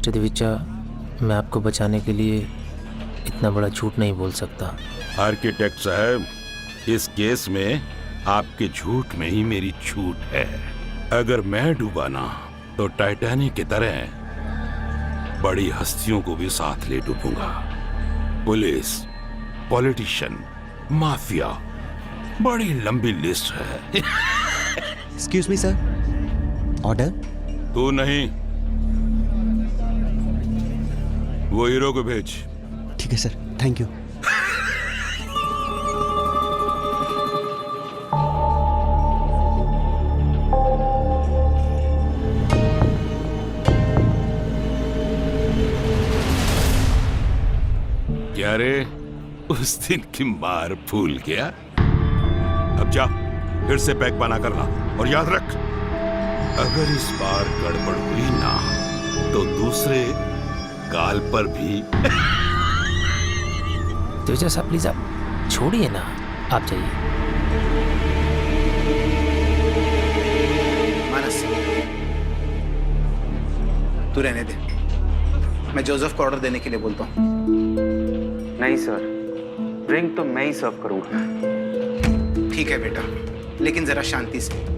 Mister देवीचा, मैं आपको बचाने के लिए इतना बड़ा झूठ नहीं बोल सकता। आर्किटेक्ट साहब, इस केस में आपके झूठ में ही मेरी छूट है। अगर मैं डूबा ना तो टाइटैनिक की तरह बड़ी हस्तियों को भी साथ ले डूबूंगा। पुलिस, पॉलिटिशियन, माफिया, बड़ी लंबी लिस्ट है। Excuse me sir, order. तू नहीं, वो हीरो को भेज। ठीक है सर, थैंक यू। क्या रे, उस दिन की मार भूल गया? अब जा, फिर से पैक बना कर ला, और याद रख, अगर इस बार गड़बड़ हुई ना तो दूसरे गाल पर भी। देवीचा साहब प्लीज आप छोड़िए ना, आप जाइए। मानस, तू रहने दे, मैं जोसेफ को ऑर्डर देने के लिए बोलता हूँ। नहीं सर, ड्रिंक तो मैं ही सर्व करूंगा। ठीक है बेटा, लेकिन जरा शांति से।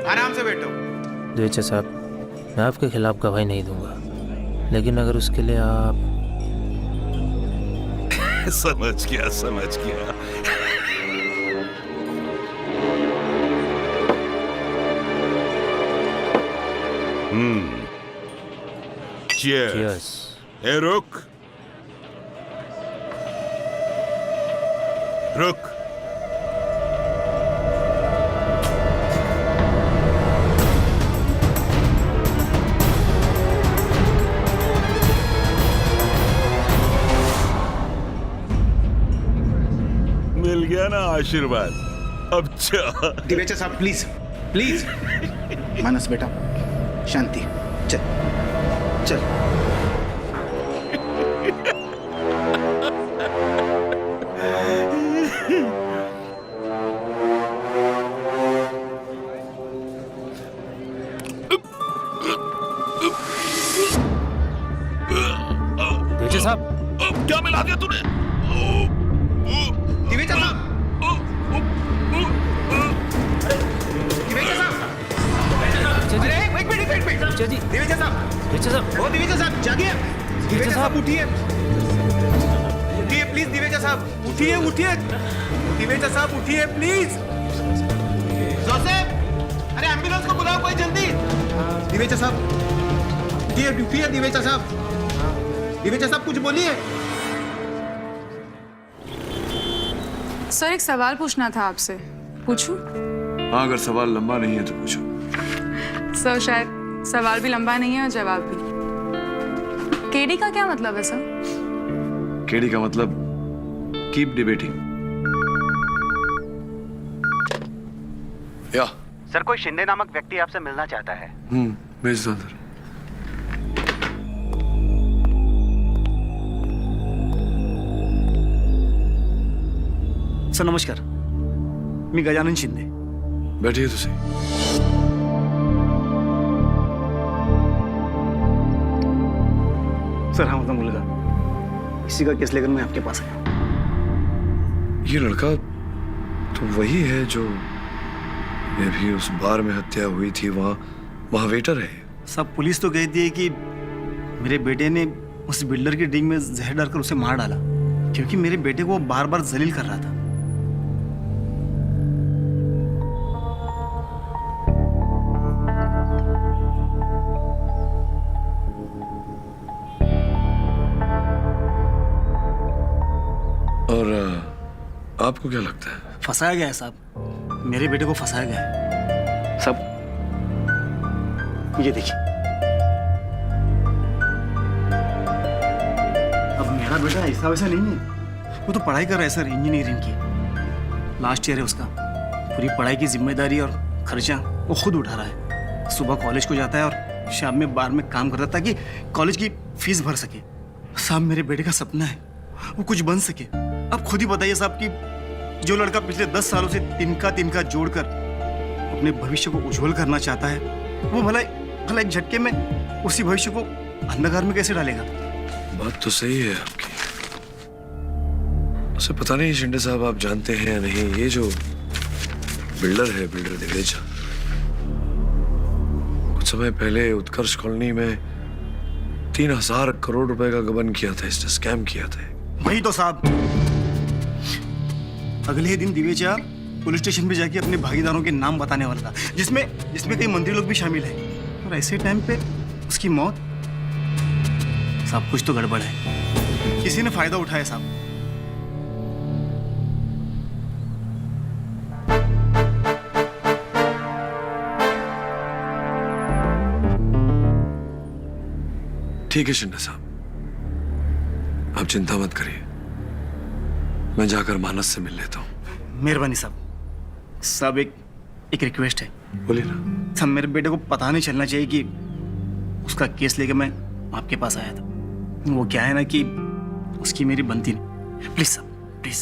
आराम से बैठो। देवीचा साहब, मैं आपके खिलाफ गवाही नहीं दूंगा, लेकिन अगर उसके लिए आप। समझ गया, समझ गया। Cheers. ए रुक, रुक। मिल गया ना आशीर्वाद, अब जा। दिवेचा साहब प्लीज, प्लीज। मानस बेटा, शांति। चल चल। देवीचा साहब, क्या मिला दिया तूने? दिवेचा साहब, दिवेचा साहब, अरे एक मिनट, एक मिनट। जी दिवेचा साहब, देवीचा साहब, ओ दिवेचा साहब, जागिए। दिवेचा साहब उठिए, उठिए प्लीज। दिवेचा साहब उठिए, उठिए। दिवेचा साहब उठिए प्लीज। जोसेफ, अरे एम्बुलेंस को बुलाओ कोई जल्दी। दिवेचा साहब उठिए, उठिए। दिवेचा साहब, दिवेचा साहब कुछ बोलिए। सर, एक सवाल पूछना था आपसे, पूछूं? हाँ, अगर सवाल लंबा नहीं है तो पूछो। सर, शायद सवाल भी लंबा नहीं है और जवाब भी। केडी का क्या मतलब है सर? केडी का मतलब कीप डिबेटिंग। या सर, कोई शिंदे नामक व्यक्ति आपसे मिलना चाहता है। भेज दो अंदर। सर नमस्कार, मी गजानन शिंदे। बैठिए तो सही। सर हा माझा मुलगा, इसी का केस लेकर मैं आपके पास आया। ये लड़का तो वही है जो अभी उस बार में हत्या हुई थी, वहाँ वेटर है। सब पुलिस तो कहती है कि मेरे बेटे ने उस बिल्डर की ड्रिंक में जहर डालकर उसे मार डाला, क्योंकि मेरे बेटे को वो बार बार जलील कर रहा था। और आपको क्या लगता है? फंसाया गया है साहब, मेरे बेटे को फंसाया गया है। सब ये देखिए, अब मेरा बेटा ऐसा वैसा नहीं है, वो तो पढ़ाई कर रहा है सर, इंजीनियरिंग की लास्ट ईयर है उसका। पूरी पढ़ाई की जिम्मेदारी और खर्चा वो खुद उठा रहा है। सुबह कॉलेज को जाता है और शाम में बार में काम करता है ताकि कॉलेज की फीस भर सके। साहब मेरे बेटे का सपना है वो कुछ बन सके। आप खुद ही बताइए साहब कि जो लड़का पिछले 10 सालों से तिनका जोड़कर अपने भविष्य को उज्जवल करना चाहता है, वो भला एक झटके में उसी भविष्य को अंधकार में कैसे डालेगा? बात तो सही है आपकी। उसे पता नहीं शिंदे साहब, आप जानते हैं या नहीं, ये जो बिल्डर है, बिल्डर दिवेजा, कुछ समय पहले उत्कर्ष कॉलोनी में 3000 करोड़ रुपए का गबन किया था, इसने स्कैम किया था। वही तो साहब, अगले ही दिन दिवेजा पुलिस स्टेशन पे जाके अपने भागीदारों के नाम बताने वाला था, जिसमें कई मंत्री लोग भी शामिल हैं। और ऐसे टाइम पे उसकी मौत। साहब कुछ तो गड़बड़ है, किसी ने फायदा उठाया साहब। ठीक है शिंदे साहब, आप चिंता मत करिए, मैं जाकर मानस से मिल लेता हूँ। मेहरबानी साहब। साहब एक रिक्वेस्ट है। बोलिए ना। साहब मेरे बेटे को पता नहीं चलना चाहिए कि उसका केस लेके मैं आपके पास आया था। वो क्या है ना कि उसकी मेरी बनती नहीं। प्लीज साहब, प्लीज।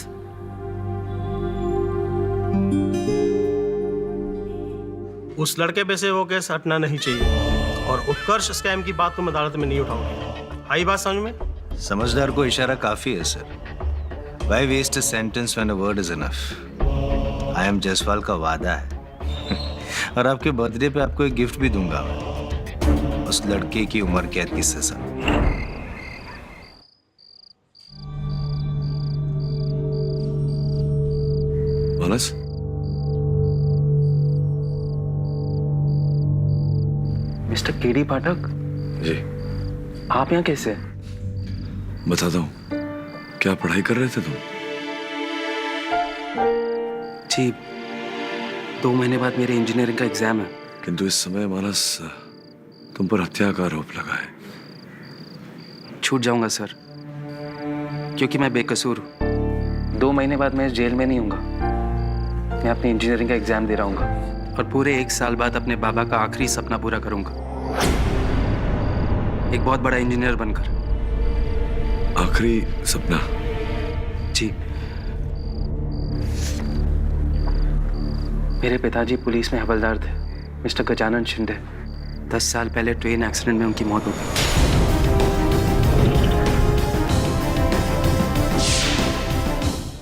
उस लड़के पे से वो केस हटना नहीं चाहिए, और उत्कर्ष स्कैम की बात तो मैं अदालत में नहीं उठाऊंगी। आई बात समझ में? समझदार को इशारा काफी है sir. Why waste a sentence when a word is enough? I am Jaswal का वादा है और आपके बर्थडे पे आपको एक गिफ्ट भी दूंगा मैं, उस लड़के की उम्र कैद की सजा। मानस, मिस्टर केडी पाठक जी, आप यहाँ कैसे? बताता हूँ। क्या पढ़ाई कर रहे थे तुम? जी, 2 महीने बाद मेरे इंजीनियरिंग का एग्जाम है। किंतु इस समय मानस तुम पर हत्या का आरोप लगा है। छूट जाऊंगा सर, क्योंकि मैं बेकसूर हूँ। 2 महीने बाद मैं जेल में नहीं हूँगा। मैं अपनी इंजीनियरिंग का एग्जाम दे रहा हूँ और पूरे 1 साल बाद अपने बाबा का आखिरी सपना पूरा करूंगा, एक बहुत बड़ा इंजीनियर बनकर। आखिरी सपना? जी, मेरे पिताजी पुलिस में हवलदार थे, मिस्टर गजानन शिंदे। 10 साल पहले ट्रेन एक्सीडेंट में उनकी मौत हो गई।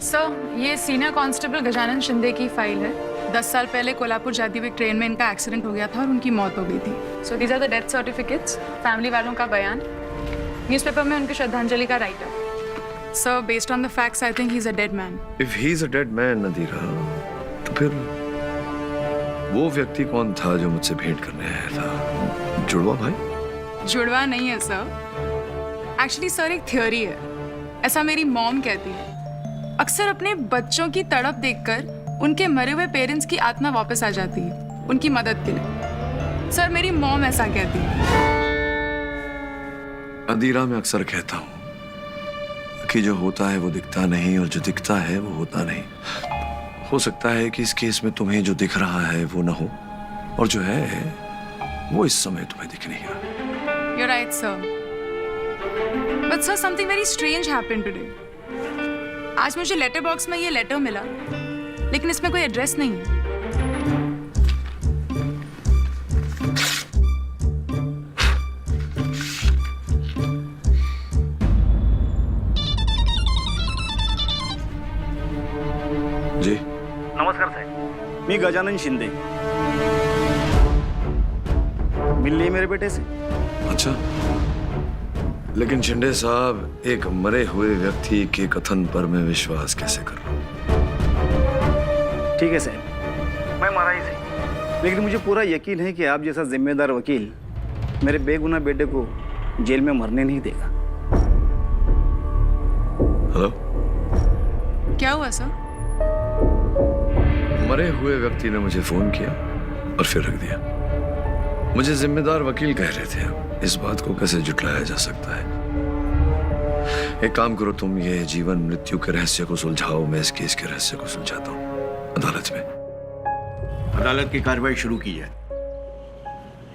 सर, ये सीनियर कांस्टेबल गजानन शिंदे की फाइल है। 10 साल पहले कोल्हापुर जाती हुई ट्रेन में इनका एक्सीडेंट हो गया था और उनकी मौत हो गई थी। So these are the death certificates, family वालों का बयान, न्यूज़पेपर में उनकी श्रद्धांजलि का writer. Sir, based on the facts I think he is a dead man. If he is a dead man Nadira, तो फिर वो व्यक्ति कौन था जो मुझसे भेंट करने आया था? जुड़वा भाई? जुड़वा नहीं है सर, एक्चुअली सर एक थियोरी है, ऐसा मेरी मॉम कहती है। अक्सर अपने बच्चों की तड़प देखकर उनके मरे हुए पेरेंट्स की आत्मा वापस आ जाती है उनकी मदद के लिए। सर, मेरी मॉम ऐसा कहती है। अदीरा, मैं अक्सर कहता हूँ कि जो होता है वो दिखता नहीं, और जो दिखता है वो होता नहीं। हो सकता है कि इस केस में तुम्हें जो दिख रहा है वो ना हो, और जो है वो इस समय तुम्हें दिख नहीं रहा। You're right, sir. But sir, something very strange happened today. आज मुझे लेटर बॉक्स में ये लेटर मिला, लेकिन इसमें कोई एड्रेस नहीं है। जी नमस्कार साहेब, मी गजानन शिंदे। मिल लिए मेरे बेटे से? अच्छा, लेकिन शिंदे साहब, एक मरे हुए व्यक्ति के कथन पर मैं विश्वास कैसे कर रहा हूँ? ठीक है साहब, मैं मरा ही सही, लेकिन मुझे पूरा यकीन है कि आप जैसा जिम्मेदार वकील मेरे बेगुनाह बेटे को जेल में मरने नहीं देगा। हेलो, क्या हुआ सर? मरे हुए व्यक्ति ने मुझे फोन किया और फिर रख दिया। मुझे जिम्मेदार वकील कह रहे थे। अब इस बात को कैसे जुटलाया जा सकता है? एक काम करो, तुम ये जीवन मृत्यु के रहस्य को सुलझाओ, मैं इस केस के रहस्य को सुलझाता हूँ अदालत में। अदालत की कार्रवाई शुरू की है।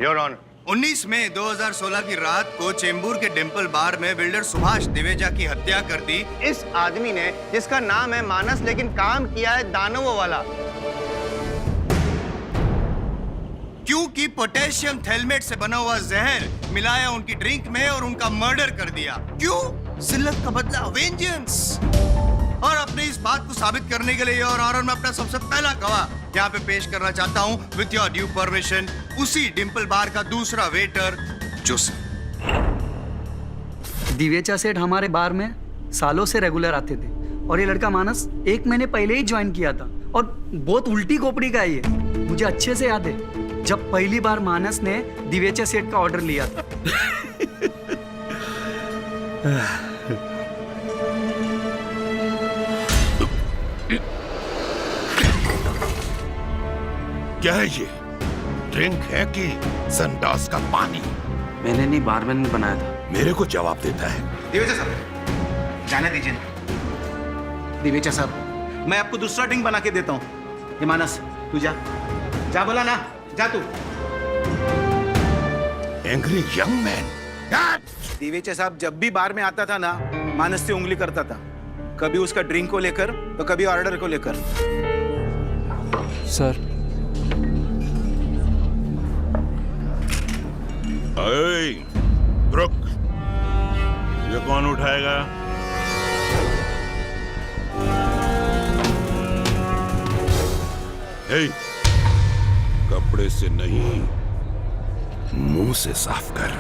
योर ऑनर, 19 मई 2016 की रात को चेंबूर के डिंपल बार में बिल्डर सुभाष दिवेजा की हत्या कर दी इस आदमी ने, जिसका नाम है मानस, लेकिन काम किया है दानवों वाला। क्योंकि पोटेशियम थैलेमेट से बना हुआ जहर मिलाया उनकी ड्रिंक में और उनका मर्डर कर दिया। क्यों? जिल्लत का बदला, वेंजेंस। और अपने इस बात को साबित करने के लिए और मैं अपना सबसे पहला गवाह यहाँ पे पेश करना चाहता हूँ विथ योर ड्यू परमिशन, उसी डिंपल बार का दूसरा वेटर जोसेफ। दिवेचा सेठ हमारे बार में सालों से रेगुलर आते थे और ये लड़का मानस 1 महीने पहले ही ज्वाइन किया था और बहुत उल्टी खोपड़ी का है ये। मुझे अच्छे से याद है जब पहली बार मानस ने दिवेचा सेठ का ऑर्डर लिया था। क्या है ये? ड्रिंक है कि संडास का पानी? मैंने नहीं, बारमैन ने बनाया था। मेरे को जवाब देता है। दिवेचा साहब, जाने दीजिए ना। दिवेचा साहब, मैं आपको दूसरा ड्रिंक बना के देता हूँ। ये मानस, तू जा जा, बोला ना, जा तू। Angry young man. दिवेचा साहब जब भी बार में आता था ना, मानस से उंगली करता था, कभी उसका ड्रिंक को लेकर तो कभी ऑर्डर को लेकर। सर, रुक, ये कौन उठाएगा? कपड़े से नहीं, मुंह से साफ कर।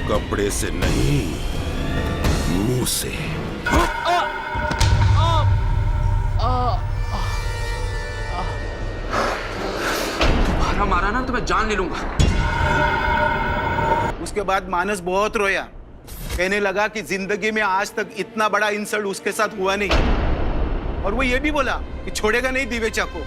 कपड़े से नहीं, मुंह से। दोबारा मारा ना तो मैं जान ले लूंगा। उसके बाद मानस बहुत रोया, कहने लगा कि जिंदगी में आज तक इतना बड़ा इंसल्ट उसके साथ हुआ नहीं, और वो ये भी बोला कि छोड़ेगा नहीं दिवेचा को।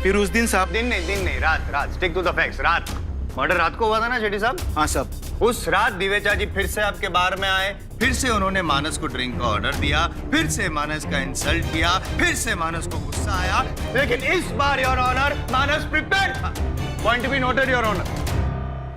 फिर उस दिन साहब, दिन नहीं, रात, स्टिक टू द फैक्ट्स। रात, मर्डर रात को हुआ था ना शेट्टी साहब? हाँ साहब। उस रात दिवेचा जी फिर से आपके बार में आए, फिर से उन्होंने मानस को ड्रिंक का ऑर्डर दिया, फिर से मानस का इंसल्ट किया, फिर से मानस को गुस्सा आया, लेकिन इस बार योर ऑनर मानस प्रिपेयर्ड था। Point be noted your honour.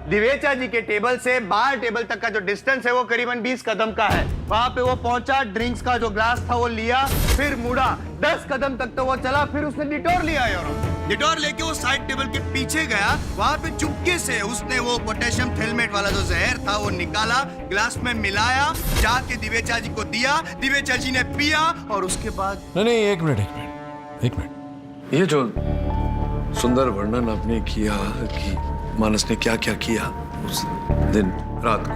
Divecha ji के टेबल से बाहर टेबल तक का जो डिस्टेंस है वो करीबन 20 कदम का है। वहां पे वो पहुंचा, ड्रिंक्स का जो ग्लास था वो लिया, फिर मुड़ा, 10 कदम तक तो वो चला, फिर उसने डिटोर लिया योर ऑनर। डिटोर लेके वो साइड टेबल के पीछे गया, वहां पे चुपके से उसने वो पोटेशियम थैलेमेट वाला जो जहर था वो निकाला, ग्लास में मिलाया, जाके दिवेचा जी को दिया, दिवेचा जी ने पिया और उसके बाद। नहीं, एक मिनट। ये जो सुंदर वर्णन आपने किया कि मानस ने क्या क्या किया उस दिन रात को,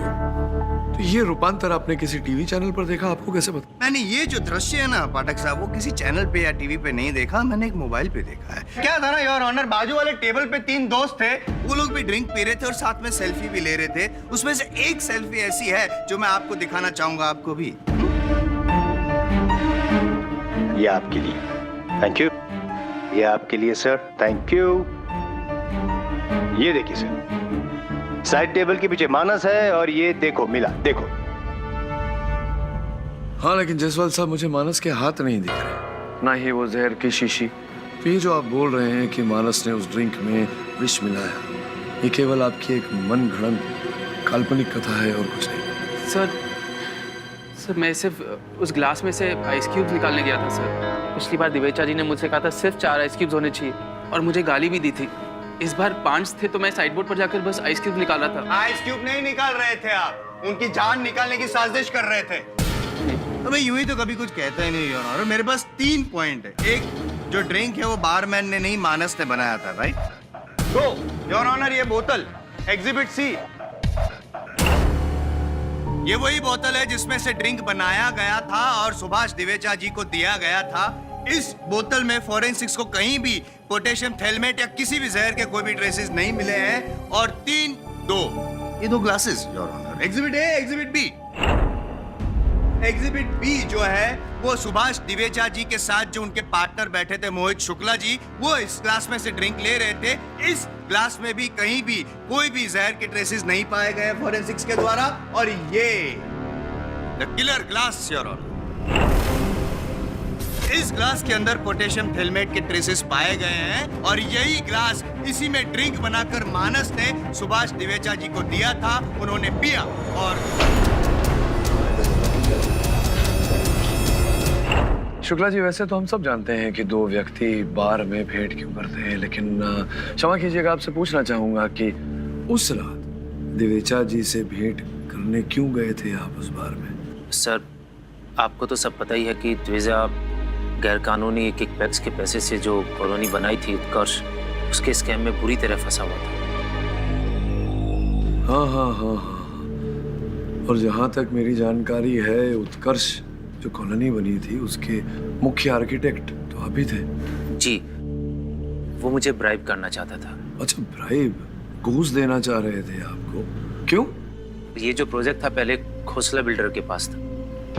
तो ये रूपांतर आपने किसी टीवी चैनल पर देखा? आपको कैसे पता? मैंने ये जो दृश्य है ना पाठक साहब, वो किसी चैनल पे या टीवी पे नहीं देखा, मैंने एक मोबाइल पे देखा है। क्या था ना योर ऑनर, बाजू वाले टेबल पे 3 दोस्त थे, वो लोग भी ड्रिंक पी रहे थे और साथ में सेल्फी भी ले रहे थे। उसमें से एक सेल्फी ऐसी है जो मैं आपको दिखाना चाहूंगा, आपको भी। ये आपके लिए, थैंक यू। ये आपके लिए सर, थैंक यू। ये देखिए सर, साइड टेबल के पीछे मानस है और ये देखो मिला, देखो। हाँ, लेकिन जायसवाल साहब, मुझे मानस के हाथ नहीं दिख रहे, ना ही वो जहर की शीशी। तो ये जो आप बोल रहे हैं कि मानस ने उस ड्रिंक में विष मिलाया, ये केवल आपकी एक मन घड़ंत काल्पनिक कथा है और कुछ नहीं। सर मैं सिर्फ उस ग्लास में से आइस क्यूब्स निकालने गया था सर। पिछली बार दिवेचा जी ने मुझसे कहा था सिर्फ 4 आइस क्यूब्स होने चाहिए और मुझे गाली भी दी थी। इस बार 5 थे तो मैं साइड बोर्ड पर जाकर बस आइस क्यूब निकाला था। आइस क्यूब नहीं निकाल रहे थे आप, उनकी जान निकालने की साजिश कर रहे थे। तो मैं यूं ही तो कभी कुछ कहता ही नहीं योर ऑनर। मेरे पास 3 पॉइंट है। एक, जो ड्रिंक है वो बारमैन ने नहीं मानस ने बनाया था, राइट? तो योर ऑनर, ये बोतल एग्जिबिट सी, ये वही बोतल है जिसमें से ड्रिंक बनाया गया था और सुभाष दिवेचा जी को दिया गया था। इस बोतल में फोरेंसिक्स को कहीं भी पोटेशियम थैलेमेट या किसी भी जहर के कोई भी ट्रेसेस नहीं मिले हैं। और ये दो glasses your honour, exhibit A, exhibit B. Exhibit B जो है वो सुभाष दिवेचा जी के साथ जो उनके पार्टनर बैठे थे मोहित शुक्ला जी, वो इस ग्लास में से ड्रिंक ले रहे थे। इस ग्लास में भी कहीं भी कोई भी जहर के ट्रेसेस नहीं पाए गए फोरेंसिक्स के द्वारा। और ये the killer glass your honour, इस ग्लास के अंदर पोटेशियम थैलेमेट के ट्रेसेस पाए गए हैं और यही ग्लास इसी में ड्रिंक बनाकर मानस ने सुभाष दिवेचा जी को दिया था, उन्होंने पिया। और शुक्ला जी, वैसे तो हम सब जानते हैं कि दो व्यक्ति बार में भेंट क्यों करते हैं, लेकिन क्षमा कीजिएगा, आपसे पूछना चाहूंगा कि उस रात दिवेचा जी से भेंट करने क्यों गए थे आप उस बार में? सर, आपको तो सब पता ही है कि द्विजा गैरकानूनी किकबैक्स के पैसे से जो कॉलोनी बनाई थी उत्कर्ष, उसके स्कैम में बुरी तरह फंसा हुआ था। हाँ। और जहाँ तक मेरी जानकारी है, उत्कर्ष जो कॉलोनी बनी थी उसके मुख्य आर्किटेक्ट तो आप ही थे। जी, वो मुझे ब्राइब करना चाहता था। अच्छा, ब्राइब, घूस देना चाह रहे थे आपको? क्यों? ये जो प्रोजेक्ट था पहले खोसला बिल्डर के पास था,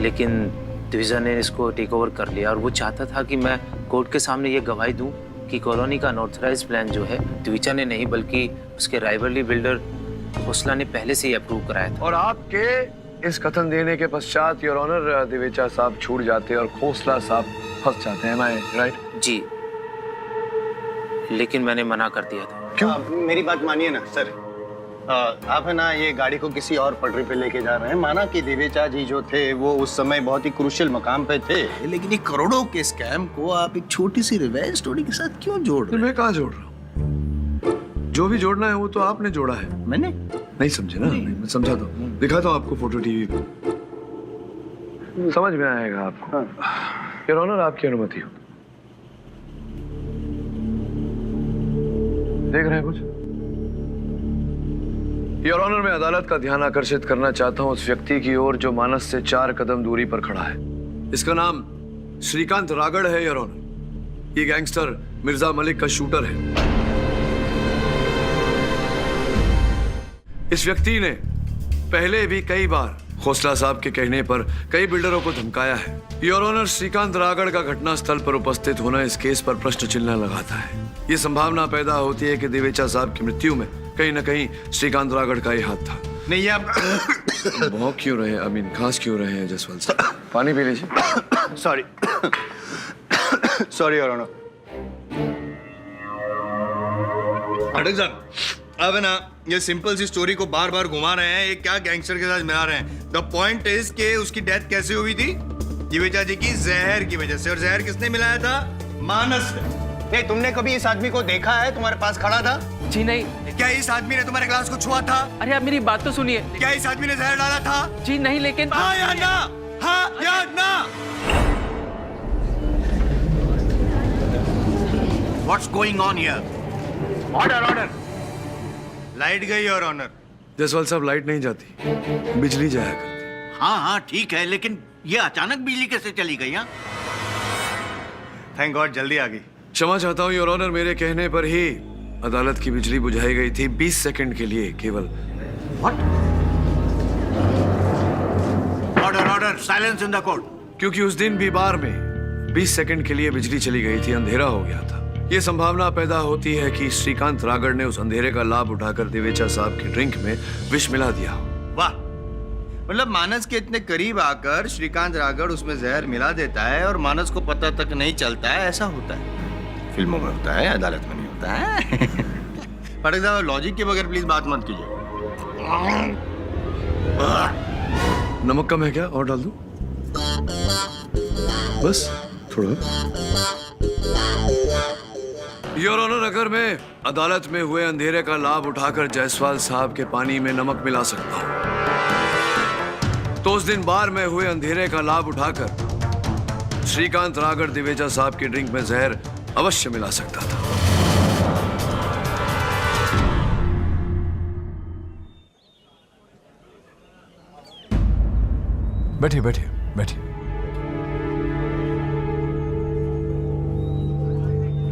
लेकिन द्विजा ने इसको टेक ओवर कर लिया और वो चाहता था कि मैं कोर्ट के सामने ये गवाही दूं कि कॉलोनी का अनऑथराइज्ड प्लान जो है द्विजा ने नहीं बल्कि उसके राइवली बिल्डर खोसला ने पहले से ही अप्रूव कराया था। और आपके इस कथन देने के पश्चात योर ऑनर दिवेचा साहब छूट जाते और खोसला साहब फंस जाते हैं, राइट? जी, लेकिन मैंने मना कर दिया था। क्यों? मेरी बात मानिए ना सर, आप है ना ये गाड़ी को किसी और पटरी पे लेके जा रहे हैं। माना कि दिवेचा जी जो थे वो उस समय बहुत ही क्रूशियल मकाम पे थे, लेकिन ये करोड़ों के स्कैम को आप एक छोटी सी रिवेंज स्टोरी के साथ क्यों जोड़ रहे हैं? मैं कहाँ जोड़ रहा हूँ? जो भी जोड़ना है वो तो आपने जोड़ा है। मैंने नहीं समझे ना? नहीं, मैं समझाता हूँ, दिखाता हूँ आपको फोटो टीवी पे, समझ में आएगा आपको। योर ऑनर, आपकी अनुमति हो? देख रहे हैं कुछ? योर ऑनर, मैं अदालत का ध्यान आकर्षित करना चाहता हूं उस व्यक्ति की ओर जो मानस से 4 कदम दूरी पर खड़ा है। इसका नाम श्रीकांत रागड़ है योर ऑनर। ये गैंगस्टर मिर्जा मलिक का शूटर है। इस व्यक्ति ने पहले भी कई बार खोसला साहब के कहने पर कई बिल्डरों को धमकाया है। योर ऑनर, श्रीकांत रागड़ का घटनास्थल पर उपस्थित होना इस केस पर प्रश्न चिन्ह लगाता है। ये संभावना पैदा होती है कि दिवेचा साहब की मृत्यु में कहीं न कहीं श्रीकांत रागड़ का ही हाथ था। नहीं, आप भौंक क्यों रहे हैं? आई मीन खांस क्यों रहे हैं जसवाल साहब? पानी पी लीजिए। Sorry your honour. अटक साहब, अब है ना ये सिंपल सी स्टोरी को बार बार घुमा रहे हैं, ये क्या गैंगस्टर के साथ मिला रहे हैं। द पॉइंट इज के उसकी डेथ कैसे हुई थी? दिवेचा जी की जहर की वजह से। और जहर किसने मिलाया था? मानस ने। नहीं, तुमने कभी इस आदमी को देखा है? तुम्हारे पास खड़ा था? जी नहीं। क्या इस आदमी ने तुम्हारे ग्लास को छुआ था? अरे आप मेरी बात तो सुनिए। क्या इस आदमी ने जहर डाला था? जी नहीं, लेकिन हाँ या ना? हाँ या ना? What's going on here? Order. Light गई योर ऑनर। जसवाल साहब, लाइट नहीं जाती, बिजली जाया करती। हाँ, ठीक है, लेकिन ये अचानक बिजली कैसे चली गई? हाँ, थैंक गॉड जल्दी आ गई। क्षमा चाहता हूँ योर ऑनर, मेरे कहने पर ही अदालत की बिजली बुझाई गई थी 20 सेकंड के लिए केवल। Order, silence in the court. क्योंकि उस दिन भी बार में 20 सेकंड के लिए बिजली चली गई थी, अंधेरा हो गया था। ये संभावना पैदा होती है कि श्रीकांत रागड़ ने उस अंधेरे का लाभ उठाकर दिवेचा साहब की ड्रिंक में विष मिला दिया। वाह, मतलब मानस के इतने करीब आकर श्रीकांत रागड़ उसमें जहर मिला देता है और मानस को पता तक नहीं चलता है। ऐसा होता है, फिल्मों में होता है, अदालत में नहीं होता है। पटक साहब, लॉजिक के बगैर प्लीज बात मत कीजिए। नमक कम है क्या? और डाल दूं? बस थोड़ा। योर ऑनर, अगर मैं अदालत में हुए अंधेरे का लाभ उठाकर जायसवाल साहब के पानी में नमक मिला सकता हूं, तो उस दिन बार में हुए अंधेरे का लाभ उठाकर श्रीकांत रागड़ दिवेचा साहब की ड्रिंक में जहर अवश्य मिला सकता था। बैठिए बैठिए बैठिए।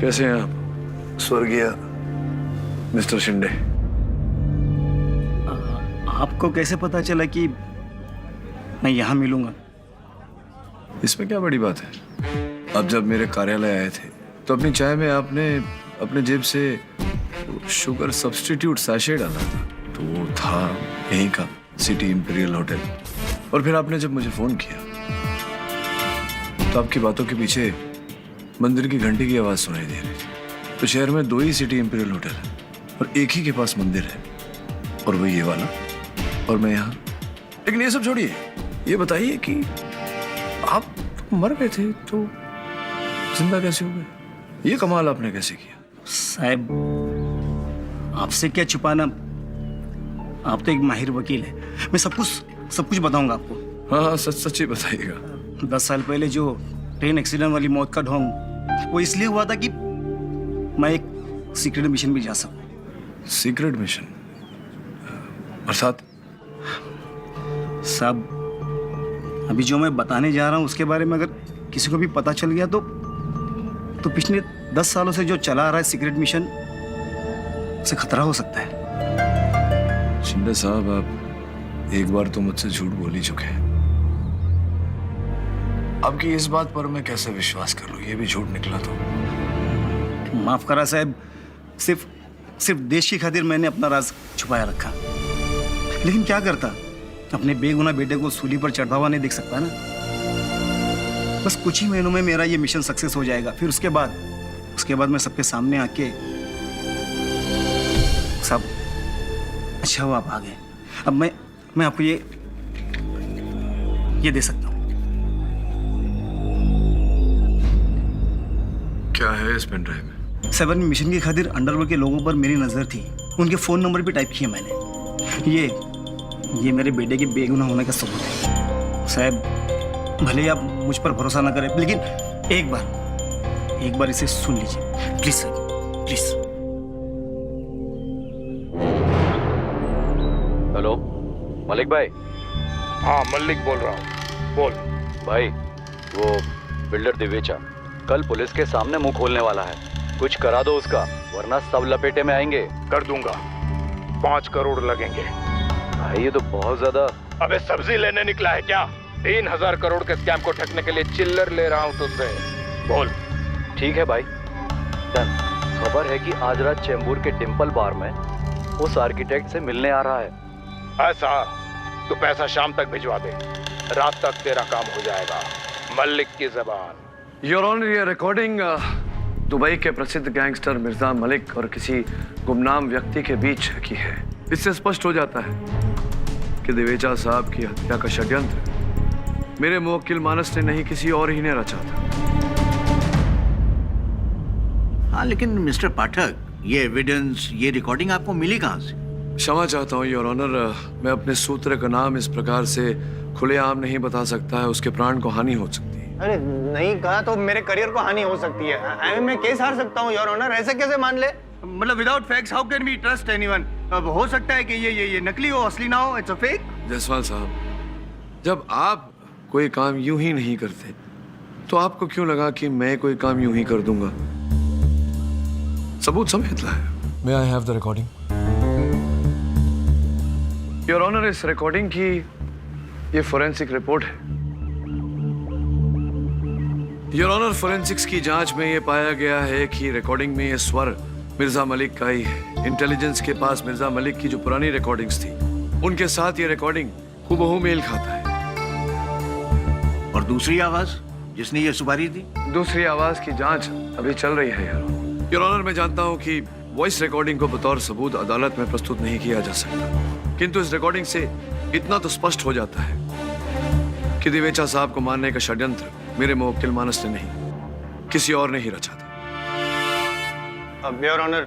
कैसे हैं आप स्वर्गीय मिस्टर शिंदे? आपको कैसे पता चला कि मैं यहाँ मिलूंगा? इसमें क्या बड़ी बात है? अब जब मेरे कार्यालय आए थे तो अपनी चाय में आपने अपने जेब से शुगर सब्स्टिट्यूट सैशे डाला था, तो वो था यहीं का सिटी इंपीरियल होटल। और फिर आपने जब मुझे फोन किया तो आपकी बातों के पीछे मंदिर की घंटी की आवाज सुनाई दे रही थी। तो शहर में 2 ही सिटी इंपीरियल होटल है और एक ही के पास मंदिर है, और वो ये वाला, और मैं यहाँ। लेकिन ये सब छोड़िए, ये बताइए कि आप मर गए थे तो जिंदा कैसे हो गए? ये कमाल आपने कैसे किया? साहब, आपसे क्या छुपाना, आप तो एक माहिर वकील है। मैं सब कुछ बताऊंगा आपको। हाँ हाँ, सच ही बताइएगा। 10 साल पहले जो ट्रेन एक्सीडेंट वाली मौत का ढोंग, वो इसलिए हुआ था कि मैं एक सीक्रेट मिशन भी जा सकूं। Secret mission? अर्थात? साहब, अभी जो मैं बताने जा रहा हूं उसके बारे में अगर किसी को भी पता चल गया तो पिछले 10 सालों से जो चला आ रहा है सीक्रेट मिशन, उसे खतरा हो सकता है। शिंदे साहब, आप एक बार तो मुझसे झूठ बोल ही चुके हैं। आपकी इस बात पर मैं कैसे विश्वास कर लूं? ये भी झूठ निकला तो? माफ करा साहब, सिर्फ देश की खातिर मैंने अपना राज छुपाया रखा। लेकिन क्या करता, अपने बेगुनाह बेटे को सूली पर चढ़ा हुआ नहीं देख सकता ना। बस कुछ ही महीनों में मेरा ये मिशन सक्सेस हो जाएगा। फिर उसके बाद मैं सबके सामने आके, सब अच्छा हुआ आप आ गए। अब मैं आपको ये दे सकता हूँ। क्या है इस पेन ड्राइव में? 7 मिशन की खातिर अंडरवर्ल्ड के लोगों पर मेरी नजर थी। उनके फोन नंबर भी टाइप किए मैंने। ये मेरे बेटे के बेगुनाह होने का सबूत है। साहब, भले ही आप मुझ पर भरोसा ना करें, लेकिन एक बार इसे सुन लीजिए please sir, please. Hello Malik भाई। हाँ, मलिक बोल रहा हूँ, बोल। भाई, वो बिल्डर दिवेचा कल पुलिस के सामने मुंह खोलने वाला है। कुछ करा दो उसका, वरना सब लपेटे में आएंगे। कर दूंगा, 5 करोड़ लगेंगे। भाई, ये तो बहुत ज्यादा। अबे सब्जी लेने निकला है क्या? 3000 करोड़ के स्कैम को ठगने के लिए चिल्लर ले रहा हूँ तुझसे। बोल। ठीक है भाई, डन। खबर है कि आज रात चेंबूर के डिम्पल बार में उस आर्किटेक्ट से मिलने आ रहा है। ऐसा? तू पैसा शाम तक भिजवा दे, रात तक तेरा काम हो जाएगा। मलिक की जबान। योर ऑनर, ये रिकॉर्डिंग दुबई के प्रसिद्ध गैंगस्टर मिर्जा मलिक और किसी गुमनाम व्यक्ति के बीच की है। इससे स्पष्ट हो जाता है कि दिवेचा साहब की हत्या का षड्यंत्र मेरे मुवक्किल मानस ने नहीं, किसी और ही ने रचा था। हाँ, लेकिन मिस्टर पाठक, ये एविडेंस, ये रिकॉर्डिंग आपको मिली कहाँ से? क्षमा चाहता हूँ योर ऑनर, मैं अपने सूत्र का नाम इस प्रकार से खुलेआम नहीं बता सकता है, उसके प्राण को हानि हो सकती है। अरे नहीं कहा तो मेरे करियर को हानि हो सकती है। मैं केस हार सकता हूँ योर ऑनर, ऐसे कैसे मान ले? मतलब without facts how can we trust anyone? अब हो सकता है कि ये नकली हो, असली ना हो, इट्स अ फेक। जायसवाल साहब, जब आप कोई काम यूं ही नहीं करते तो आपको क्यों लगा कि मैं कोई काम यूं ही कर दूंगा? सबूत समेत लाए। May I have the recording? Your honour, इस रिकॉर्डिंग की ये फोरेंसिक रिपोर्ट है। योर ऑनर, फोरेंसिक्स की जांच में ये पाया गया है कि रिकॉर्डिंग में ये स्वर मिर्जा मलिक का ही है। इंटेलिजेंस के पास मिर्जा मलिक की जो पुरानी रिकॉर्डिंग्स थी, उनके साथ ये रिकॉर्डिंग हूबहू मेल खाता है। और दूसरी आवाज जिसने ये सुपारी दी? दूसरी आवाज की जांच अभी चल रही है योर ऑनर। मैं जानता हूं कि वॉइस रिकॉर्डिंग को बतौर सबूत अदालत में प्रस्तुत नहीं किया जा सकता, किंतु इस रिकॉर्डिंग से इतना तो स्पष्ट हो जाता है कि दिवेचा साहब को मारने का षड्यंत्र मेरे मुवक्किल मानस ने नहीं, किसी और ने ही रचा था। अब योर ऑनर,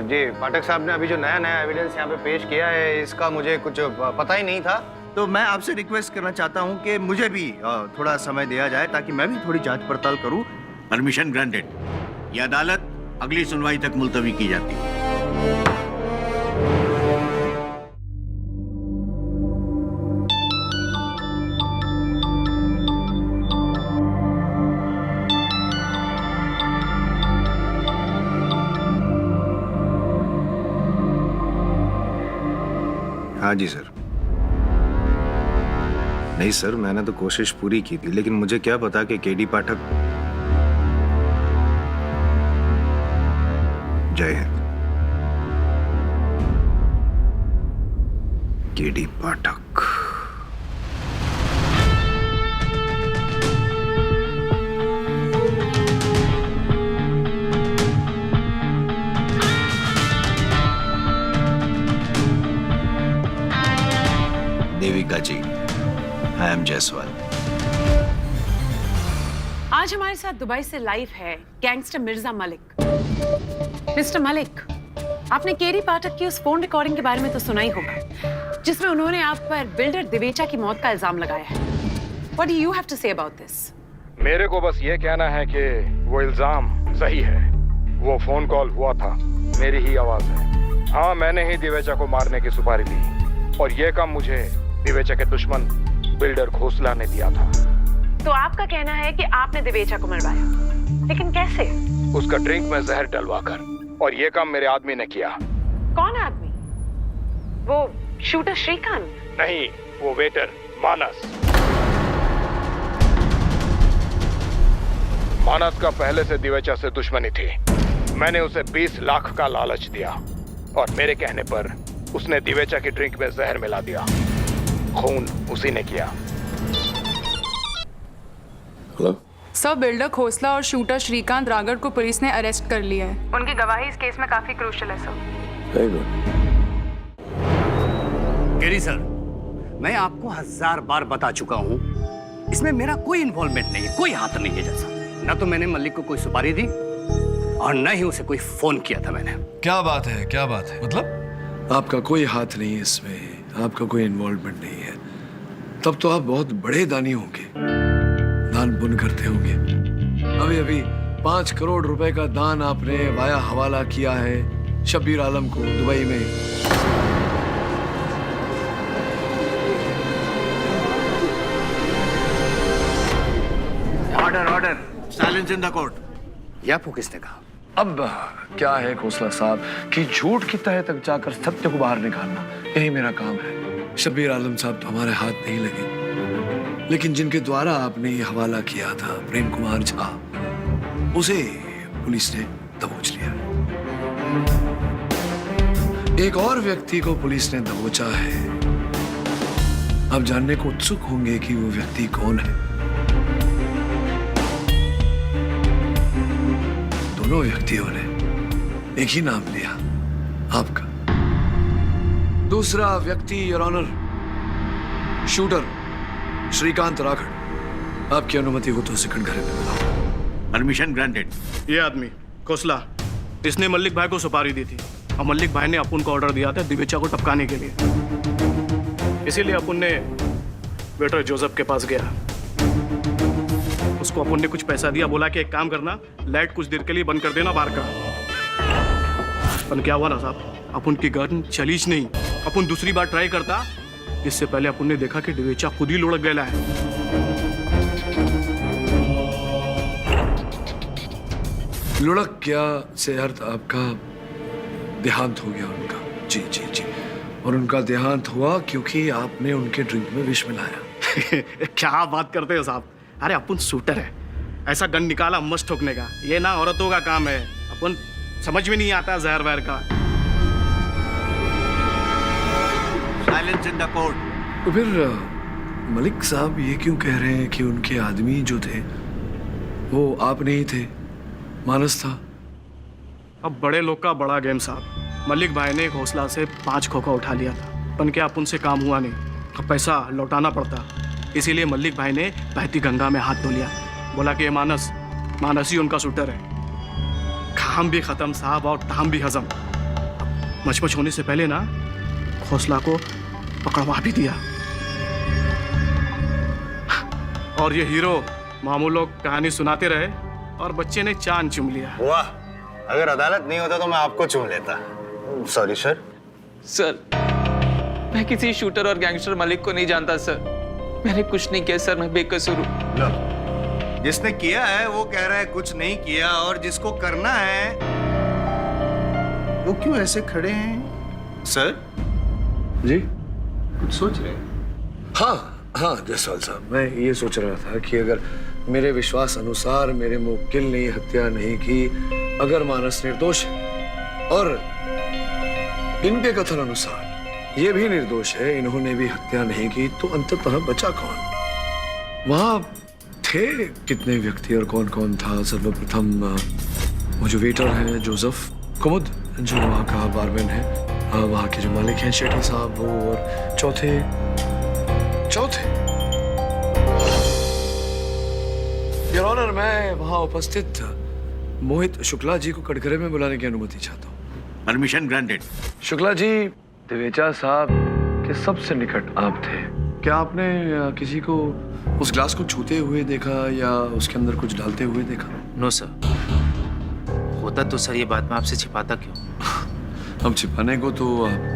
जी पाठक साहब ने अभी जो नया एविडेंस यहाँ पे पेश किया है, इसका मुझे कुछ पता ही नहीं था, तो मैं आपसे रिक्वेस्ट करना चाहता हूँ कि मुझे भी थोड़ा समय दिया जाए ताकि मैं भी थोड़ी जांच पड़ताल करूँ। Permission granted. ये अदालत अगली सुनवाई तक मुलतवी की जाती है। हाँ जी सर। नहीं सर, मैंने तो कोशिश पूरी की थी, लेकिन मुझे क्या पता कि केडी पाठक। जय हिंद। KD Pathak. Devika ji, I am Jaiswal. आज हमारे साथ दुबई से लाइव है गैंगस्टर मिर्जा मलिक। मिस्टर मलिक, आपने केडी पाठक की उस फोन रिकॉर्डिंग के बारे में तो सुना ही होगा, जिसमें उन्होंने आप पर बिल्डर दिवेचा की मौत का इल्जाम लगाया है। What do you have to say about this? मेरे को बस ये कहना है कि वो इल्जाम सही है। वो फोन कॉल हुआ था, मेरी ही आवाज है। हाँ, मैंने ही दिवेचा को मारने की सुपारी दी और ये काम मुझे दिवेचा के दुश्मन बिल्डर खोसला ने दिया था। तो आपका कहना है कि आपने दिवेचा को मरवाया, लेकिन कैसे? उसका ड्रिंक में जहर डलवाकर, और ये काम मेरे आदमी ने किया। कौन आदमी? वो शूटर श्रीकांत? नहीं, वो वेटर मानस। मानस का पहले से दिवेचा से दुश्मनी थी। मैंने उसे 20 लाख का लालच दिया और मेरे कहने पर उसने दिवेचा की ड्रिंक में जहर मिला दिया। खून उसी ने किया। हेलो सर, बिल्डर खोसला और शूटर श्रीकांत रागड़ को पुलिस ने अरेस्ट कर लिया है। उनकी गवाही इस केस में काफी क्रूशियल है sir. Very good. KD sir, मैं आपको 1000 बार बता चुका हूँ, इसमें मेरा कोई इन्वॉल्वमेंट नहीं है, कोई हाथ नहीं है जैसा। न तो मैंने मलिक को कोई सुपारी दी और न ही उसे कोई फोन किया था मैंने। क्या बात है, क्या बात है? मतलब आपका कोई हाथ नहीं है इसमें, आपका कोई इन्वॉल्वमेंट नहीं है। तब तो आप बहुत बड़े दानी होंगे, दान पुण्य करते होंगे। अभी अभी 5 करोड़ रुपए का दान आपने वाया हवाला किया है शब्बीर आलम को दुबई में। Order order, silence in the court. यह आपको किसने कहा? अब क्या है खोसला साहब कि झूठ की तह तक जाकर सत्य को बाहर निकालना, यही मेरा काम है। शब्बीर आलम साहब तो हमारे हाथ नहीं लगे, लेकिन जिनके द्वारा आपने ये हवाला किया था, प्रेम कुमार झा, उसे पुलिस ने दबोच लिया। एक और व्यक्ति को पुलिस ने दबोचा है। आप जानने को उत्सुक होंगे कि वो व्यक्ति कौन है। दोनों व्यक्तियों ने एक ही नाम लिया, आपका। दूसरा व्यक्ति योर ऑनर, शूटर श्रीकांत रागड़। आपकी अनुमति हो तो सेकंड घर में बुलाओ। Permission granted. ये आदमी खोसला, इसने मल्लिक भाई को सुपारी दी थी और मल्लिक भाई ने अपुन को ऑर्डर दिया था दिवेचा को टपकाने के लिए। इसीलिए अपुन ने वेटर जोसेफ के पास गया। उसको अपुन ने कुछ पैसा दिया, बोला कि एक काम करना, लाइट कुछ देर के लिए बंद कर देना बाहर का। पर क्या हुआ ना साहब, अपुन की गन चली नहीं। अपुन दूसरी बार ट्राई करता, इससे पहले अपुन ने देखा कि दिवेचा खुद ही लुढ़क गया है। लुढ़क गया से अर्थ आपका देहांत हो गया उनका। जी जी जी, और उनका देहांत हुआ क्योंकि आपने उनके ड्रिंक में विष मिलाया। क्या बात करते हो साहब? अरे अपुन शूटर है, ऐसा गन निकाला मस्त ठोकने का, ये ना औरतों का काम है। अपन समझ में नहीं आता जहर वहर का। Silence in the court. तो फिर मलिक साहब ये क्यों कह रहे हैं कि उनके आदमी जो थे वो आप नहीं थे, मानस था? अब बड़े लोग का बड़ा गेम साहब। मलिक भाई ने घोसला से 5 खोखा उठा लिया था, पन क्या अपुन से काम हुआ नहीं। अब पैसा लौटाना पड़ता, इसीलिए मल्लिक भाई ने बहती गंगा में हाथ धो लिया। बोला कि ये मानस ही उनका शूटर है। काम भी खत्म साहब और टाम भी हजम। मचमच होने से पहले ना खोसला को पकड़वा भी दिया। और ये हीरो मामू लोग कहानी सुनाते रहे, और बच्चे ने चांद चुम लिया। वाह, अगर अदालत नहीं होता तो मैं आपको चुन लेता। Sorry sir. सर, मैं किसी शूटर और गैंगस्टर मलिक को नहीं जानता सर। मैंने कुछ नहीं किया सर, मैं बेकसूर हूँ। लो, जिसने किया है वो कह रहा है कुछ नहीं किया, और जिसको करना है वो क्यों ऐसे खड़े हैं? सर जी कुछ सोच रहे हैं? हाँ जायसवाल साहब, मैं ये सोच रहा था कि अगर मेरे विश्वास अनुसार मेरे मुवक्किल ने हत्या नहीं की, अगर मानस निर्दोष है और इनके कथन अनुसार ये भी निर्दोष है, इन्होंने भी हत्या नहीं की, तो अंततः बचा कौन? वहां थे कितने व्यक्ति और कौन कौन था? सर्वप्रथम वो जो वेटर हैं जोसेफ कुमुद, जो वहाँ का बारमैन है, वहाँ के जो मालिक हैं शेट्टी साहब, वो, और चौथे योर ऑनर, मैं वहाँ उपस्थित मोहित शुक्ला जी को कटघरे में बुलाने की अनुमति चाहता हूँ। Permission granted. शुक्ला जी दिवेचा साहब के सबसे निकट आप थे। क्या आपने किसी को उस ग्लास को छूते हुए देखा या उसके अंदर कुछ डालते हुए देखा? No sir. होता तो सर ये बात मैं आपसे छिपाता क्यों? अब छिपाने को तो आप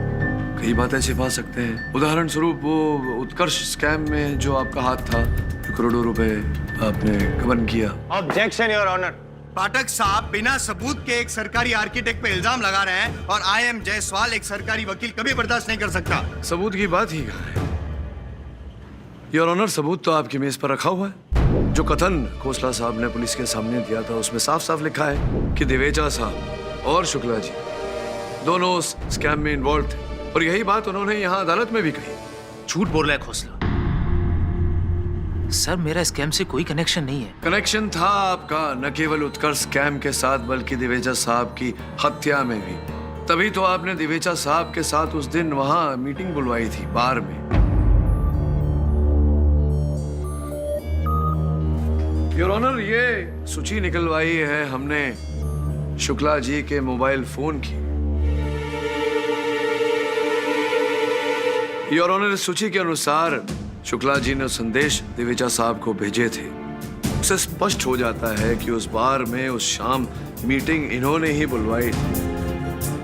कई बातें छिपा सकते हैं। उदाहरण स्वरूप वो उत्कर्ष स्कैम में जो आपका हाथ था, करोड़ों रुपए आपने गबन किया। Objection your honour. पाठक साहब बिना सबूत के एक सरकारी आर्किटेक्ट पे इल्जाम लगा रहे हैं, और आई एम जायसवाल एक सरकारी वकील कभी बर्दाश्त नहीं कर सकता। सबूत की बात ही कहाँ है? योर ऑनर, सबूत तो आपकी मेज पर रखा हुआ है। जो कथन खोसला साहब ने पुलिस के सामने दिया था उसमें साफ साफ लिखा है कि दिवेचा साहब और शुक्ला जी दोनों उस स्कैम में इन्वॉल्व थे, और यही बात उन्होंने यहाँ अदालत में भी कही। झूठ बोल रहा है खोसला। सर मेरा स्कैम से कोई कनेक्शन नहीं है। कनेक्शन था आपका, न केवल उत्कर्ष स्कैम के साथ बल्कि दिवेचा साहब की हत्या में भी। तभी तो आपने दिवेचा साहब के साथ उस दिन वहां मीटिंग बुलवाई थी बार में। योर ऑनर, ये सूची निकलवाई है हमने शुक्ला जी के मोबाइल फोन की। योर ऑनर, इस सूची के अनुसार शुक्ला जी ने संदेश दिवेचा साहब को भेजे थे। उससे स्पष्ट हो जाता है कि उस बार में उस शाम मीटिंग इन्होंने ही बुलवाई।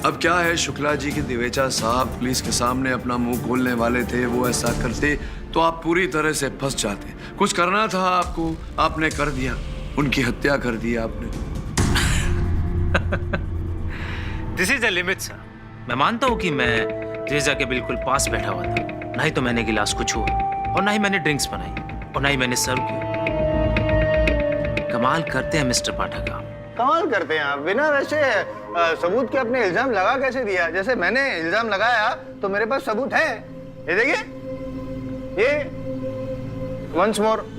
अब क्या है, शुक्ला जी की दिवेचा साहब पुलिस के सामने अपना मुंह खोलने वाले थे, वो ऐसा करते तो आप पूरी तरह से फंस जाते। कुछ करना था आपको, आपने कर दिया, उनकी हत्या कर दी आपने। This is the limit sir. मैं मानता हूँ कि मैं दिवेचा के बिल्कुल पास बैठा हुआ था, ना ही तो मैंने गिलास को छुआ, और ना ही मैंने ड्रिंक्स बनाई, और ना ही मैंने सर्व किया। कमाल करते हैं मिस्टर पाठक आप। कमाल करते हैं आप। बिना वैसे सबूत के अपने इल्जाम लगा कैसे दिया? जैसे मैंने इल्जाम लगाया तो मेरे पास सबूत है। ये देखिए, ये once more.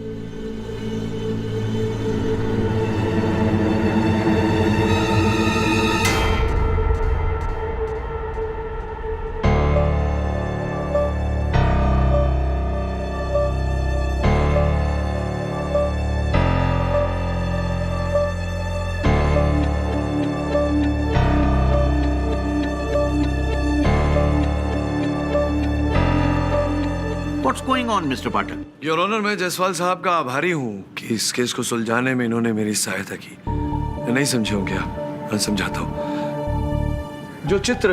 What's going on, Mr. Pathak? Your honour, मैं जायसवाल साहब का आभारी हूँ कि इस केस को सुलझाने में इन्होंने मेरी सहायता की। नहीं समझे हो क्या? मैं समझाता हूँ। जो चित्र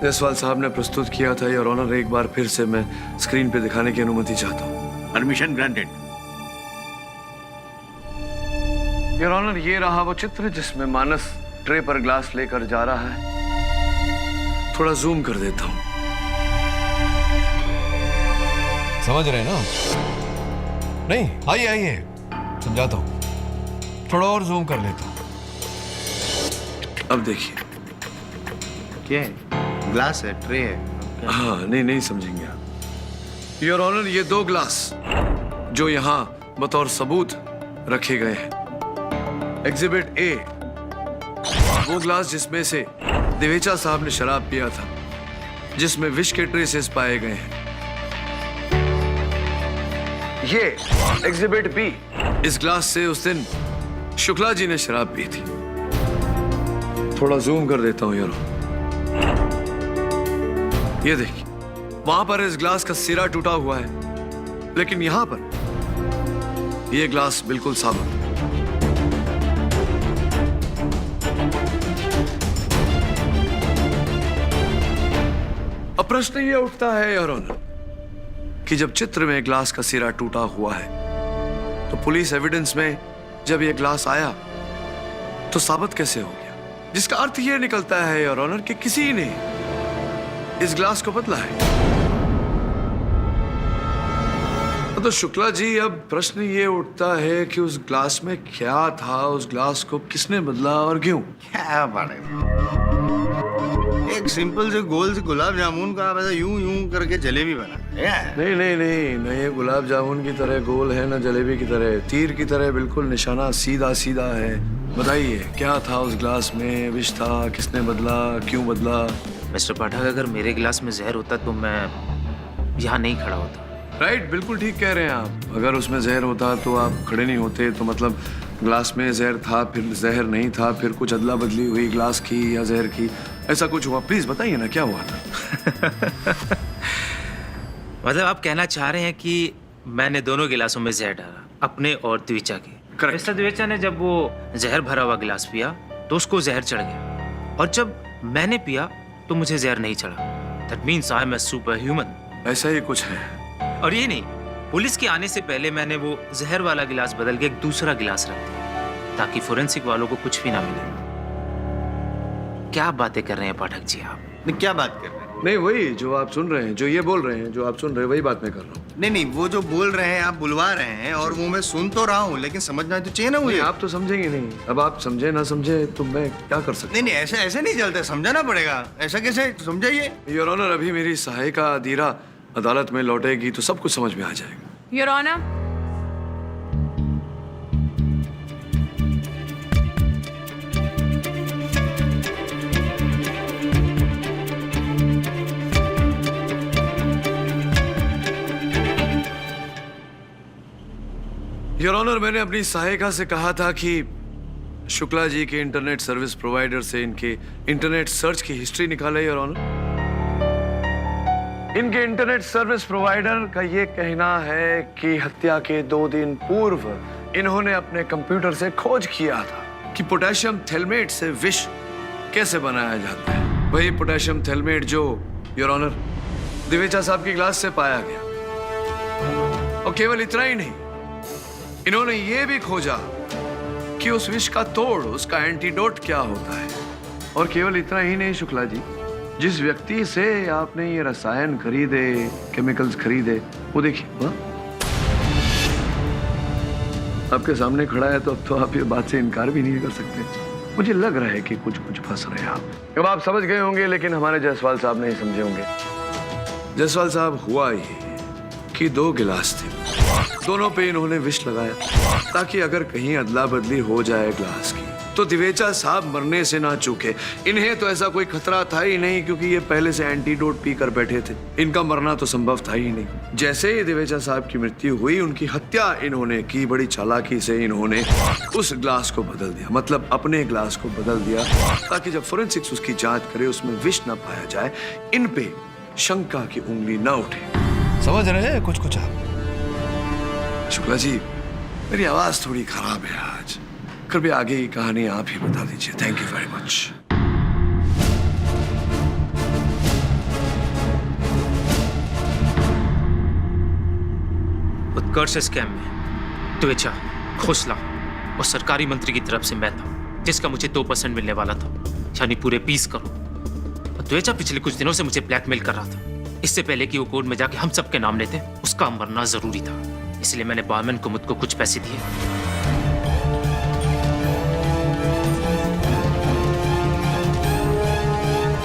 जायसवाल साहब ने प्रस्तुत किया था योर ऑनर, एक बार फिर से मैं स्क्रीन पे दिखाने की अनुमति चाहता हूँ। Permission granted. योर ऑनर, ये रहा वो चित्र जिसमें मानस ट्रे पर ग्लास लेकर जा रहा है। थोड़ा जूम कर देता हूँ। समझ रहे हैं ना? नहीं, आइए आइए, समझाता हूं। थोड़ा और जूम कर लेता हूं। अब देखिए, क्या है? ग्लास है, ट्रे है। हाँ, नहीं समझेंगे आप। योर ऑनर, ये दो ग्लास जो यहाँ बतौर सबूत रखे गए हैं। एग्जिबिट ए वो ग्लास जिसमें से दिवेचा साहब ने शराब पिया था, जिसमें विष के ट्रेसेस पाए गए हैं। ये एग्जिबिट बी, इस ग्लास से उस दिन शुक्ला जी ने शराब पी थी। थोड़ा जूम कर देता हूं यार। ये देखिए, वहां पर इस ग्लास का सिरा टूटा हुआ है, लेकिन यहां पर यह ग्लास बिल्कुल साबुत। प्रश्न ये उठता है योर ऑनर कि जब चित्र में ग्लास का सिरा टूटा हुआ है तो पुलिस एविडेंस में जब ये ग्लास आया तो साबित कैसे हो गया, जिसका अर्थ ये निकलता है योर ऑनर कि किसी ने इस ग्लास को बदला है। तो शुक्ला जी, अब प्रश्न ये उठता है कि उस ग्लास में क्या था, उस ग्लास को किसने बदला और क्यों? क्या बात है, एक सिंपल से गोल से गुलाब जामुन का आप ऐसा यूं यूं करके जलेबी बना। नहीं नहीं नहीं, न ये गुलाब जामुन की तरह गोल है, न जलेबी की तरह, तीर की तरह बिल्कुल निशाना सीधा सीधा है। बताइए क्या था उस ग्लास में, विष था, किसने बदला, क्यों बदला? मिस्टर पाठक, अगर मेरे गिलास में जहर होता तो मैं यहाँ नहीं खड़ा होता। राइट, बिल्कुल ठीक कह रहे हैं आप। अगर उसमें जहर होता तो आप खड़े नहीं होते। तो मतलब ग्लास में जहर था, फिर जहर नहीं था, फिर कुछ अदला बदली हुई ग्लास की या जहर की, ऐसा कुछ हुआ? प्लीज बताइए ना क्या हुआ था। मतलब आप कहना चाह रहे हैं कि मैंने दोनों गिलासों में जहर डाला, अपने और द्विचा के। करेक्ट। मिस्टर द्विचा ने जब वो जहर भरा हुआ गिलास पिया तो उसको जहर चढ़ गया, और जब मैंने पिया तो मुझे जहर नहीं चढ़ा। That means I am a super human. ऐसा ही कुछ है। और ये नहीं, पुलिस के आने से पहले मैंने वो जहर वाला गिलास बदल के एक दूसरा गिलास रख दिया ताकि फोरेंसिक वालों को कुछ भी ना मिले। क्या बातें कर रहे हैं पाठक जी आप? क्या बात कर रहे हैं? नहीं, वही जो आप सुन रहे हैं, जो ये बोल रहे हैं, जो आप सुन रहे हैं, वही बात मैं कर रहा हूँ। नहीं नहीं, वो जो बोल रहे हैं आप बुलवा रहे हैं और वो मैं सुन तो रहा हूँ, लेकिन समझना तो चाहिए ना मुझे। आप तो समझेंगे नहीं। अब आप समझे ना समझे तो मैं क्या कर सकता? नहीं नहीं, ऐसे ऐसे नहीं चलता, समझाना पड़ेगा। ऐसा कैसे, समझाइए। योर ऑनर, अभी मेरी सहायिका अदीरा अदालत में लौटेगी तो सब कुछ समझ में आ जाएगा। योर ऑनर, योर ऑनर, मैंने अपनी सहायिका से कहा था कि शुक्ला जी के इंटरनेट सर्विस प्रोवाइडर से इनके इंटरनेट सर्च की हिस्ट्री निकाले। योर ऑनर, इनके इंटरनेट सर्विस प्रोवाइडर का ये कहना है कि हत्या के 2 दिन पूर्व इन्होंने अपने कंप्यूटर से खोज किया था कि पोटेशियम थैलेमेट से विष कैसे बनाया जाता है। वही पोटेशियम थैलेमेट जो योर ऑनर दिवेचा साहब की ग्लास से पाया गया। और केवल इतना ही नहीं, इन्होंने ये भी खोजा कि उस विष का तोड़, उसका एंटीडोट क्या होता है। और केवल इतना ही नहीं शुक्ला जी, जिस व्यक्ति से आपने ये रसायन खरीदे, केमिकल्स खरीदे, वो देखिए आपके सामने खड़ा है। तो अब तो आप ये बात से इनकार भी नहीं कर सकते। मुझे लग रहा है कि कुछ फंस रहे हैं आप। अब आप समझ गए होंगे, लेकिन हमारे जायसवाल साहब नहीं समझे होंगे। जायसवाल साहब, हुआ ये कि 2 गिलास थे, दोनों पे इन्होंने विष लगाया ताकि अगर कहीं अदला बदली हो जाए ग्लास की तो दिवेचा साहब मरने से ना चूके। इन्हें तो ऐसा कोई खतरा था ही नहीं, क्योंकि ये पहले से एंटीडोट पीकर बैठे थे। इनका मरना तो संभव था ही नहीं। जैसे ही दिवेचा साहब की मृत्यु हुई, उनकी हत्या इन्होंने की। बड़ी चालाकी से इन्होंने उस ग्लास को बदल दिया, मतलब अपने ग्लास को बदल दिया, ताकि जब फोरेंसिक्स उसकी जांच करे उसमें विष न पाया जाए, इन पे शंका की उंगली न उठे। समझ रहे हैं कुछ कुछ आप? शुक्ला जी, मेरी आवाज थोड़ी खराब है आज। कृपया आगे की कहानी आप ही बता दीजिए। Thank you very much. Utkarsh scam में द्विचा, खोसला और सरकारी मंत्री की तरफ से मैं था, जिसका मुझे 2% मिलने वाला था, यानी पूरे 20 करोड़। और द्विचा पिछले कुछ दिनों से मुझे ब्लैकमेल कर रहा था। इससे पहले कि वो कोर्ट में जाके हम सबके नाम लेते, उसका मरना जरूरी था। इसलिए मैंने बारमैन कुमुद को कुछ पैसे दिए।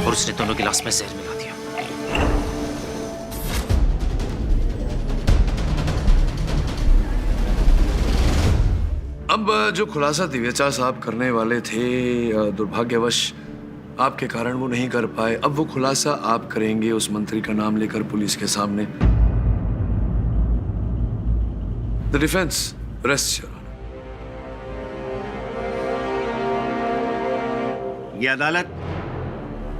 और उसने दोनों गिलास में जहर मिला दिया। अब जो खुलासा दिवेचा साहब करने वाले थे, दुर्भाग्यवश आपके कारण वो नहीं कर पाए। अब वो खुलासा आप करेंगे उस मंत्री का नाम लेकर पुलिस के सामने। The defence rest your honour. ये अदालत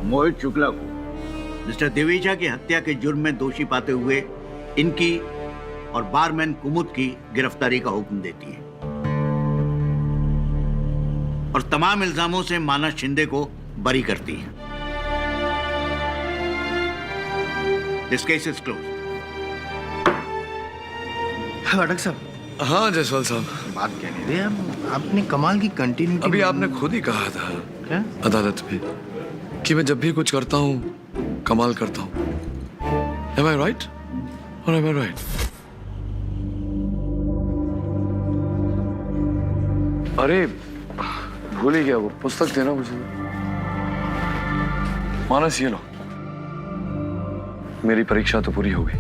मोहित शुक्ला को मिस्टर देवेचा की हत्या के जुर्म में दोषी पाते हुए इनकी और बारमैन कुमुद की गिरफ्तारी का हुक्म देती है और तमाम इल्जामों से मानस शिंदे को बरी करती है। This case is close. Pathak साहब, हाँ जायसवाल साहब, बात कहने दे। आपने कमाल की कंटिन्यूटी। अभी आपने खुद ही कहा था क्या? अदालत में कि मैं जब भी कुछ करता हूँ कमाल करता हूँ। Am I right? Or am I right? अरे भूल ही गया, वो पुस्तक देना मुझे। मानस ये लो, मेरी परीक्षा तो पूरी हो गई,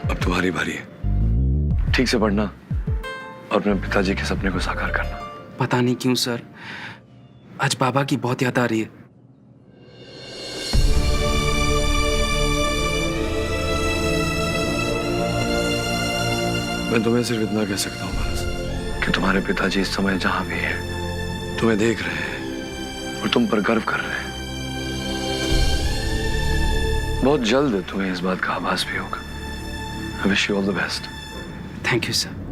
अब तुम्हारी बारी है। ठीक से पढ़ना और अपने पिताजी के सपने को साकार करना। पता नहीं क्यों सर, आज बाबा की बहुत याद आ रही है। मैं तुम्हें सिर्फ इतना कह सकता हूँ मानस कि तुम्हारे पिताजी इस समय जहां भी हैं तुम्हें देख रहे हैं और तुम पर गर्व कर रहे हैं। बहुत जल्द तुम्हें इस बात का आभास भी होगा। I wish you all the best. Thank you sir.